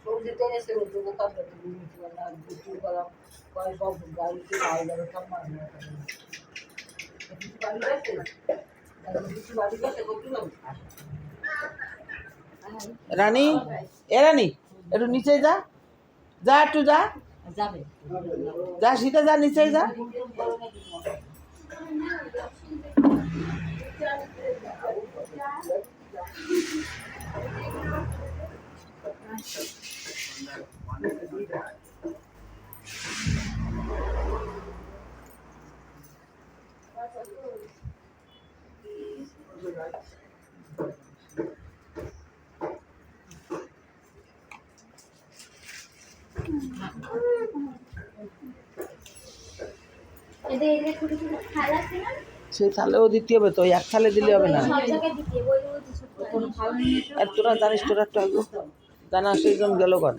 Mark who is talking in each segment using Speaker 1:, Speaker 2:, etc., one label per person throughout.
Speaker 1: সবজিতে এসে দোকান বিক্রি করা সব গাড়িতে ভালো লাগে সব মাছ
Speaker 2: রানী এ রানী একটু নিচে যা যা একটু যা
Speaker 1: যাবে
Speaker 2: যা শীতে যা নিচে যা সেই থালেও দিতে হবে তো এক থালে দিলে হবে না আর তোরা জানিস তোরা একটু আগে জানা সেইজন গেল কর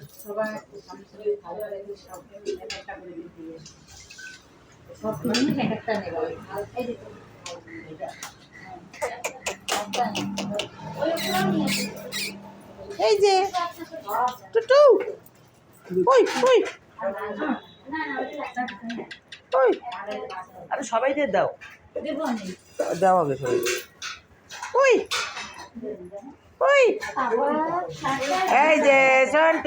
Speaker 2: এই যে টুটু ওই ওই ওই আরে সবাইকে দাও দাও আগে সবাই ওই ওই এই যে সন্ট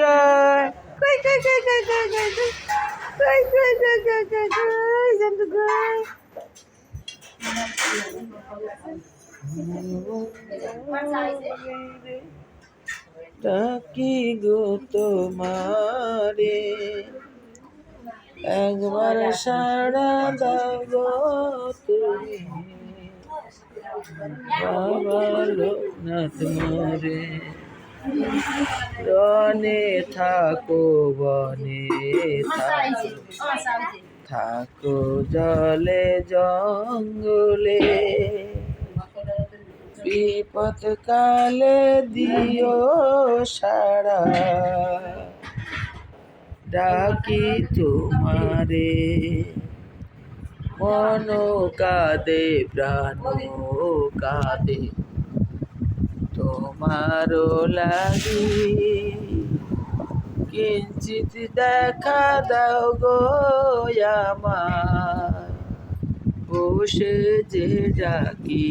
Speaker 2: কই কই কই কই কই কই কই কই কই কই কই কই সন্ট কই ডাকি গো তোমারে একবার সারা দাও গো তুমি বাবা লোকনাথ মোরে রনে থাকো বনে থাকো জলে জঙ্গলে বিপদ কালে দিও সারা ডাকি তোমারে মন কাঁদে প্রাণ কাঁদে তোমারও লাগি কিঞ্চিত দেখা দাও গো আমার বসে যে ডাকি